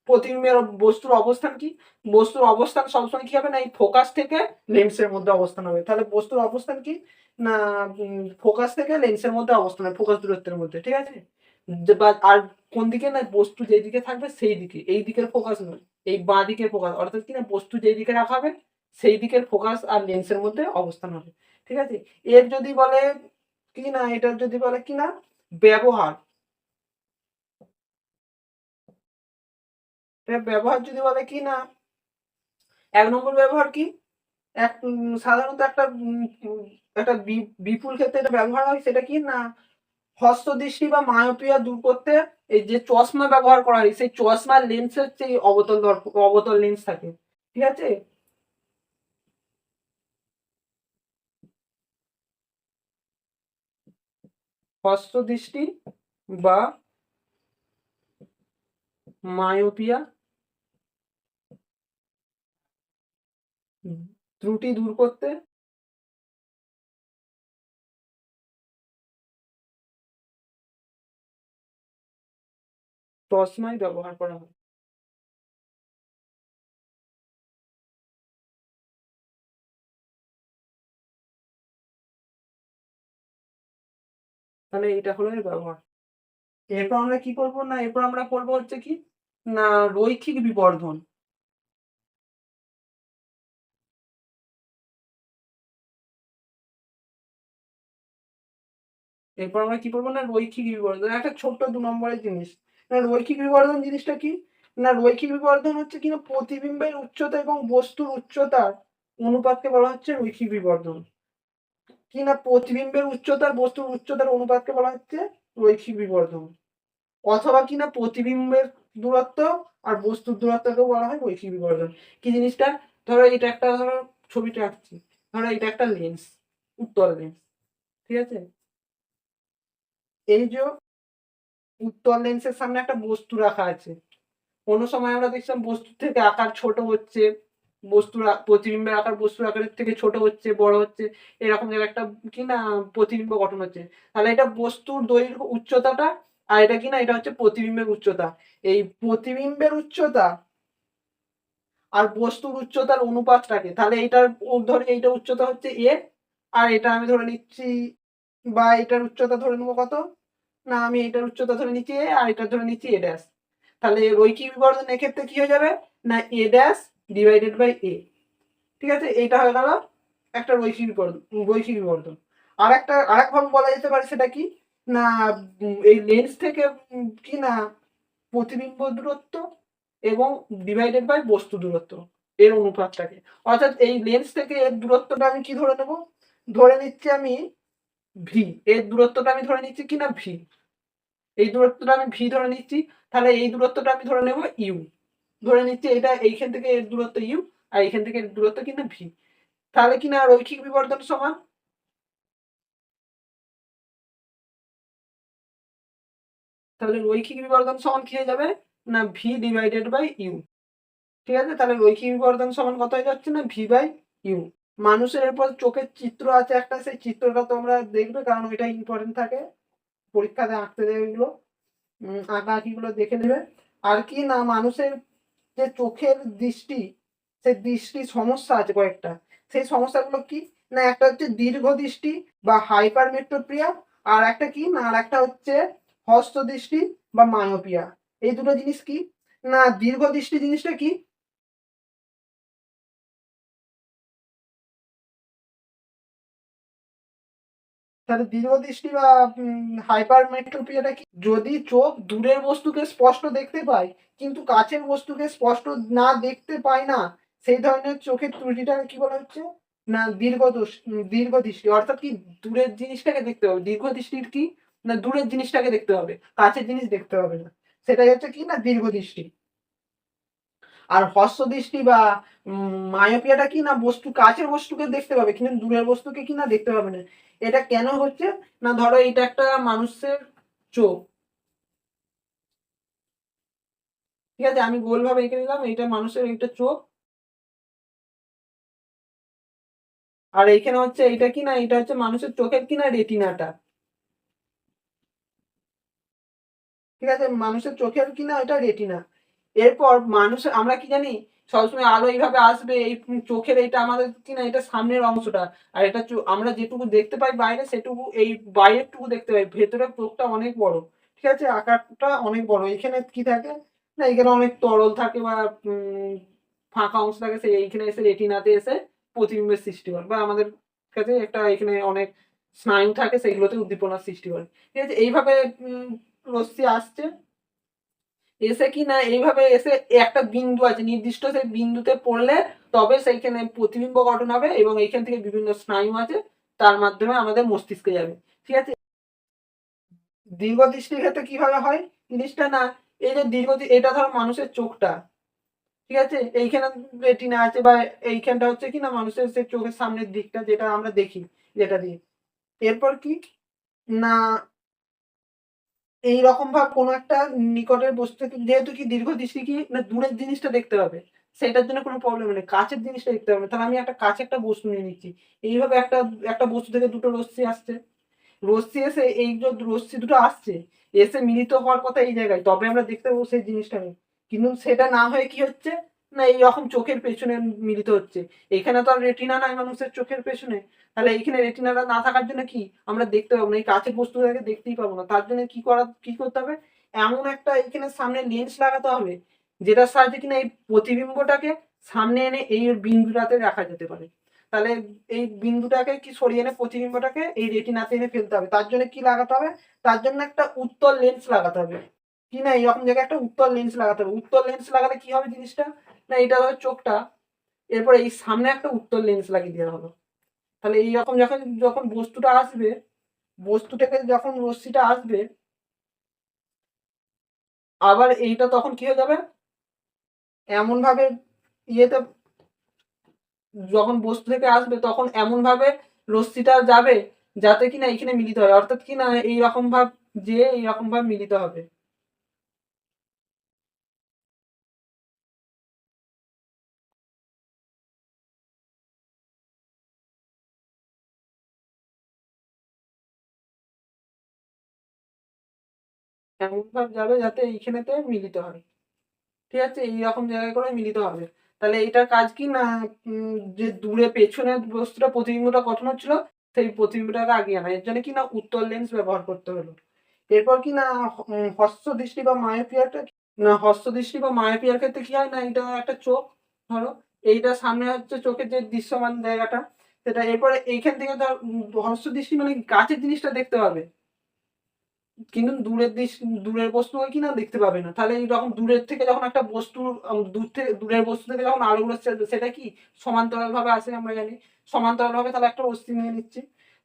প্রতিবিম্বের বস্তুর অবস্থান কি, বস্তুর অবস্থান সবসময় কি হবে না এই ফোকাস থেকে লেন্সের মধ্যে অবস্থান হবে, তাহলে বস্তুর অবস্থান কি না ফোকাস থেকে লেন্সের মধ্যে অবস্থান হবে, ফোকাস দূরত্বের মধ্যে, ঠিক আছে। আর কোন দিকে না বস্তু যেই দিকে থাকবে সেই দিকে, এই দিকের ফোকাস নয়, এই বাঁ দিকের ফোকাস, অর্থাৎ কি না বস্তু যেই দিকে রাখা হবে সেই দিকের ফোকাস আর লেন্সের মধ্যে অবস্থান হবে, ঠিক আছে। এর যদি বলে কি না এটার যদি বলে কি না ব্যবহার, ব্যবহার যদি বলে কি না 1 নম্বর ব্যবহার কি সাধারণত একটা বিপুল ক্ষেত্রে এটা ব্যবহার হয়, সেটা কি না হস্তদৃষ্টি বা মায়োপিয়া দূর করতে এই যে চশমা ব্যবহার করা হয়, সেই চশমার লেন্স হচ্ছে এই অবতল লেন্স থাকে, ঠিক আছে। হস্তদৃষ্টি বা মায়োপিয়া ত্রুটি দূর করতে চশমাই ব্যবহার করা হয়। তাহলে এইটা হলো এর ব্যবহার। এরপর আমরা কি করব না এরপর আমরা করব হচ্ছে কি না রৈখিক বিবর্ধন। এরপর আমরা কি করবো না রৈখিক বিবর্ধন, একটা ছোট্ট 2 নম্বরের জিনিস। না রৈখিক বিবর্ধন জিনিসটা কি না রৈখিক বিবর্ধন হচ্ছে কিনা প্রতিবিম্বের উচ্চতা এবং বস্তুর উচ্চতার অনুপাতকে বলা হচ্ছে রৈখিক বিবর্ধন, কি না প্রতিবিম্বের উচ্চতার বস্তুর উচ্চতার অনুপাতকে বলা হচ্ছে রৈখিক বিবর্ধন, অথবা কিনা প্রতিবিম্বের দূরত্ব আর বস্তুর দূরত্বকেও বলা হয় রৈখিক বিবর্ধন। কি জিনিসটা, ধরো এটা একটা ধরো ছবিটা আঁকছি, ধরো এটা একটা লেন্স, উত্তল লেন্স, ঠিক আছে। এই যে উত্তল লেন্সের সামনে একটা বস্তু রাখা আছে, কোনো সময় আমরা দেখছিলাম বস্তুর থেকে আকার ছোট হচ্ছে, প্রতিবিম্বের আকার বস্তুর আকারের থেকে ছোট হচ্ছে বড় হচ্ছে, এরকম জায়গায় একটা কি না প্রতিবিম্ব গঠন হচ্ছে, তাহলে এটা বস্তুর দৈর্ঘ্য উচ্চতাটা, আর এটা কি না এটা হচ্ছে প্রতিবিম্বের উচ্চতা, এই প্রতিবিম্বের উচ্চতা আর বস্তুর উচ্চতার অনুপাতটাকে, তাহলে এইটার ধরে এইটা উচ্চতা হচ্ছে এ, আর এটা আমি ধরে নিচ্ছি বা এটার উচ্চতা ধরে নেবো কত না আমি এটার উচ্চতা ধরে নিচ্ছি এ আর এটা ধরে নিচ্ছি এ ড্যাশ, তাহলে রৈখিক বিবর্ধন এক্ষেত্রে কি হয়ে যাবে না এ ড্যাশ ডিভাইডেড বাই এ, ঠিক আছে। এইটা হয়ে গেল একটা রৈখিক বিবর্ধন। আরেকভাবে বলা যেতে পারে সেটা কি না এই লেন্স থেকে কি না প্রতিবিম্ব দূরত্ব এবং ডিভাইডেড বাই বস্তু দূরত্ব এর অনুপাতটাকে, অর্থাৎ এই লেন্স থেকে এর দূরত্বটা আমি কি ধরে নেব, ধরে নিচ্ছি আমি ভি, এর দূরত্বটা আমি ধরে নিচ্ছি কিনা ভি, এই দূরত্বটা আমি ভি ধরে নিচ্ছি, তাহলে এই দূরত্বটা আমি ধরে নেব ইউ, ধরে নিচ্ছি এটা এইখান থেকে এর দূরত্ব ইউ আর এইখান থেকে এর দূরত্ব কিনা ভি, তাহলে কিনা রৈখিক বিবর্ধন সমান, তাহলে রৈখিক বিবর্ধন সমান কি হয়ে যাবে না ভি ডিভাইডেড বাই ইউ, ঠিক আছে, তাহলে রৈখিক বিবর্ধন সমান কত হয়ে যাচ্ছে না v/u। মানুষের এরপর চোখের চিত্র আছে একটা, সেই চিত্রটা তোমরা দেখবে কারণ ওইটা ইম্পর্টেন্ট থাকে, পরীক্ষাতে আঁকতে দেবে এগুলো, আঁকা আঁকিগুলো দেখে নেবে। আর কি না, মানুষের যে চোখের দৃষ্টি, সেই দৃষ্টি সমস্যা আছে কয়েকটা, সেই সমস্যাগুলো কি না, একটা হচ্ছে দীর্ঘ দৃষ্টি বা হাইপারমেট্রোপিয়া, আর একটা কি না, আর একটা হচ্ছে হস্ত দৃষ্টি বা মায়োপিয়া। এই দুটো জিনিস কি না, দীর্ঘ দৃষ্টি জিনিসটা কি, তাহলে দীর্ঘদৃষ্টি বা হাইপারমেট্রোপিয়াটা কি, যদি চোখ দূরের বস্তুকে স্পষ্ট দেখতে পায় কিন্তু কাছের বস্তুকে স্পষ্ট না দেখতে পায় না, সেই ধরনের চোখের ত্রুটিটাকে কি বলা হচ্ছে না দীর্ঘদৃষ্টি। অর্থাৎ কি, দূরের জিনিসটাকে দেখতে হবে। দীর্ঘদৃষ্টির কি না, দূরের জিনিসটাকে দেখতে হবে, কাছের জিনিস দেখতে হবে না, সেটাই হচ্ছে কি না দীর্ঘদৃষ্টি। আর হ্রস্বদৃষ্টি বা মায়োপিয়াটা কি না, কাছের বস্তুকে দেখতে পাবে কিন্তু দূরের বস্তুকে কি না দেখতে পাবে না। এটা কেন হচ্ছে না, ধরো এটা একটা মানুষের চোখ, ঠিক আছে, আমি গোল ভাবে এঁকে নিলাম, এইটা মানুষের একটা চোখ, আর এইখানে হচ্ছে এইটা কি না, এটা হচ্ছে মানুষের চোখের কি না রেটিনাটা, ঠিক আছে, মানুষের চোখের কি না এটা রেটিনা। এরপর মানুষ, আমরা কি জানি সবসময় আলো এইভাবে আসবে, এই চোখের এইটা আমাদের কি না এটা সামনের অংশটা, আর এটা আমরা যেটুকু দেখতে পাই বাইরে সেটুকু, এই বাইরের টুকু দেখতে পাই, ভেতরের চোখটা অনেক বড়, ঠিক আছে, আকারটা অনেক বড়। এখানে কি থাকে না, এখানে অনেক তরল থাকে বা ফাঁকা অংশ থাকে, সেই এইখানে এসে রেটিনাতে এসে প্রতিবিম্বের সৃষ্টি করে, বা আমাদের কাছে একটা এখানে অনেক স্নায়ু থাকে, সেগুলোতে উদ্দীপনার সৃষ্টি করে, ঠিক আছে। এইভাবে রশ্মি আসছে, এসে কি না এইভাবে এসে একটা বিন্দু আছে নির্দিষ্ট, সেই বিন্দুতে পড়লে তবে সেইখানে প্রতিবিম্ব গঠন হবে এবং এইখান থেকে বিভিন্ন স্নায়ু আছে, তার মাধ্যমে আমাদের মস্তিষ্কে যাবে, ঠিক আছে। দীর্ঘ দৃষ্টির ক্ষেত্রে কিভাবে হয় জিনিসটা না, এই যে এটা ধরো মানুষের চোখটা, ঠিক আছে, এইখানে রেটিনা আছে বা এইখানটা হচ্ছে কি না মানুষের সেই চোখের সামনের দিকটা যেটা আমরা দেখি, যেটা দিয়ে, এরপর কি না, এইরকম ভাবে কোনো একটা নিকটের বস্তু থেকে, যেহেতু কি দীর্ঘ দৃষ্টি কি না দূরের জিনিসটা দেখতে পাবে, সেটার জন্য কোনো প্রবলেম নেই, কাছের জিনিসটা দেখতে পাবে। তাহলে আমি একটা কাছে একটা বস্তু নিয়ে নিচ্ছি, এইভাবে একটা একটা বস্তু থেকে দুটো রশ্মি আসছে, রশ্মি এসে এই যে রশ্মি দুটো আসছে, এসে মিলিত হওয়ার কথা এই জায়গায়, তবে আমরা দেখতে পাবো সেই জিনিসটা নেই, কিন্তু সেটা না হয়ে কি হচ্ছে না এইরকম চোখের পেছনে মিলিত হচ্ছে। এখানে তো আর রেটিনা নাই মানুষের চোখের পেছনে, তাহলে এইখানে রেটিনাটা না থাকার জন্য কি আমরা দেখতে পাবো না, এই কাছের বস্তুটাকে দেখতেই পাবো না। তার জন্য কি করতে হবে, এমন একটা এখানে সামনে লেন্স লাগাতে হবে যেটার সাহায্যে কিনা এই প্রতিবিম্বটাকে সামনে এনে এই বিন্দুটাতে রাখা যেতে পারে। তাহলে এই বিন্দুটাকে কি সরিয়ে এনে প্রতিবিম্বটাকে এই রেটিনাতে এনে ফেলতে হবে, তার জন্য কি লাগাতে হবে, তার জন্য একটা উত্তল লেন্স লাগাতে হবে, কি না এইরকম জায়গায় একটা উত্তল লেন্স লাগাতে হবে। উত্তল লেন্স লাগালে কি হবে জিনিসটা না, এটা হলো চোখটা, এরপর এই সামনে একটা উত্তল লেন্স লাগিয়ে দেওয়া হলো। তাহলে এইরকম যখন যখন বস্তুটা আসবে, বস্তু থেকে যখন রশ্মিটা আসবে, আবার এইটা তখন কি হয়ে যাবে, এমন ভাবে ইয়েতে, যখন বস্তু থেকে আসবে তখন এমন ভাবে রশ্মিটা যাবে যাতে কিনা এখানে মিলিত হয়, অর্থাৎ কিনা এইরকম ভাব যে এইরকম ভাবে মিলিত হবে। এমন ভাব যাবে যাতে এইখানেতে মিলিত হয়, ঠিক আছে, এইরকম জায়গায় করে মিলিত হবে। তাহলে এইটার কাজ কি না, যে দূরে পেছনে বস্তুটা প্রতিবিম্বটা গঠন হচ্ছিল, সেই প্রতিবিম্বটাকে আগিয়ে আনা, এর জন্য কি না উত্তল লেন্স ব্যবহার করতে হলো। এরপর কি না হস্ত দৃষ্টি বা মায়োপিয়াটা, না হস্ত দৃষ্টি বা মায়োপিয়ার ক্ষেত্রে কি হয় না, এটা একটা চোখ, ধরো এইটা সামনে হচ্ছে চোখের যে দৃশ্যমান জায়গাটা, সেটা এরপরে এইখান থেকে ধর হস্ত দৃষ্টি মানে কাছের জিনিসটা দেখতে পাবে কিন্তু দূরের বস্তুকে কিনা দেখতে পাবে না। তাহলে এইরকম দূরের থেকে যখন একটা বস্তু, দূরের বস্তু থেকে যখন আলোগুলো সেটা কি সমান্তরাল ভাবে আসে, আমরা জানি সমান্তরাল ভাবে, তাহলে একটা রশ্মি নিয়ে নিচ্ছি,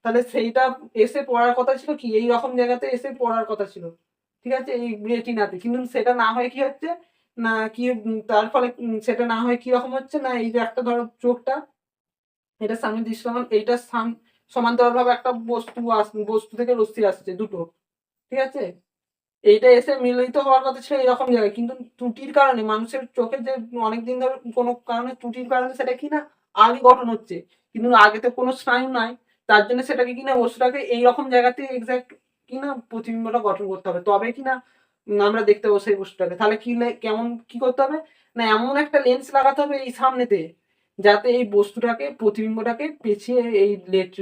তাহলে সেইটা এসে পড়ার কথা ছিল কি এই রকম জায়গাতে এসে পড়ার কথা ছিল, ঠিক আছে, এই রেটিনাতে, কিন্তু সেটা না হয়ে কি হচ্ছে না কি, তার ফলে সেটা না হয়ে কি রকম হচ্ছে না, এই যে একটা ধরো চোখটা, এটা সামনে দৃশ্যমান, এইটা সমান্তরাল ভাবে একটা বস্তু থেকে রশ্মি আসছে দুটো, ঠিক আছে, এইটা এসে মিলিত হওয়ার কথা ছিল এরকম জায়গায়, কিন্তু ত্রুটির কারণে মানুষের চোখে যে অনেকদিন ধরে কোনো কারণে ত্রুটির কারণে সেটা কি না আগে গঠন হচ্ছে, কিন্তু আগে তো কোনো স্নায়ু নাই, তার জন্য সেটাকে কিনা বস্তুটাকে এইরকম জায়গাতে এক্সাক্ট কিনা প্রতিবিম্বটা গঠন করতে হবে, তবে কিনা আমরা দেখতে পাবো সেই বস্তুটাকে। তাহলে কি কেমন কি করতে হবে না, এমন একটা লেন্স লাগাতে হবে এই সামনেতে, যাতে এই বস্তুটাকে প্রতিবিম্বটাকে পেছিয়ে এই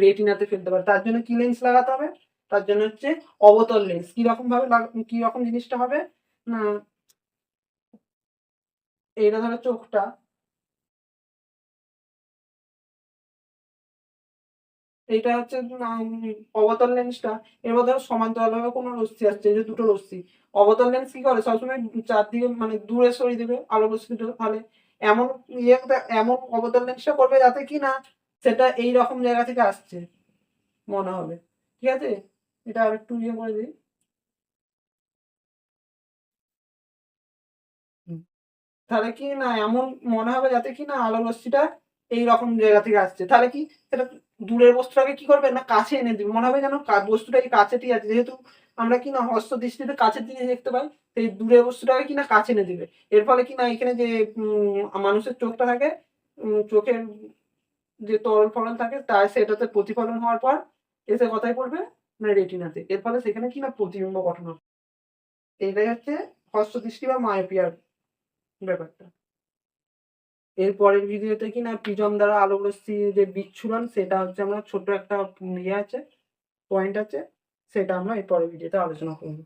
রেটিনাতে ফেলতে পারে। তার জন্য কি লেন্স লাগাতে হবে, তার জন্য হচ্ছে অবতল লেন্স। কিরকম ভাবে কিরকম জিনিসটা হবে না, এইটা ধরো চোখটা, এইটা হচ্ছে অবতল লেন্সটা, এবার ধরো সমান্তরাল ভাবে কোনো রশ্মি আসছে, এই যে দুটো রশ্মি, অবতল লেন্স কি করে সবসময় চারদিকে মানে দূরে সরিয়ে দেবে আলো রশ্মিটা, তাহলে এমন ইয়ে এমন অবতল লেন্সটা করবে যাতে কি না সেটা এই রকম জায়গা থেকে আসছে মনে হবে। ঠিক আছে, এটা আর একটু ইয়ে করে দিই। তাহলে কি না এমন মনে হবে যাতে কি না আলো রশ্মিটা এইরকম জায়গা থেকে আসছে, তাহলে কি সেটা দূরের বস্তুটাকে কি করবে না কাছে এনে দিবে, মনে হবে যেন বস্তুটা এই কাছেতেই আছে, যেহেতু আমরা কি না হস্ত দৃষ্টিতে কাছের দিকে দেখতে পাই, সেই দূরের বস্তুটাকে কি না কাছে এনে দিবে। এর ফলে কি না এখানে যে মানুষের চোখটা থাকে, চোখের যে তরল ফলন থাকে তার সেটাতে প্রতিফলন হওয়ার পর এসে কোথায় পড়বে না রেটিনাতে, এর ফলে সেখানে কি না প্রতিবিম্ব গঠন হবে। এটাই হচ্ছে হস্ত দৃষ্টি বা মায়োপিয়ার ব্যাপারটা। এর পরের ভিডিওতে কিনা প্রিজম দ্বারা আলোকরশ্মি যে বিচ্ছুরণ, সেটা হচ্ছে আমরা ছোট একটা ইয়ে আছে, পয়েন্ট আছে, সেটা আমরা এই পরের ভিডিওতে আলোচনা করবো।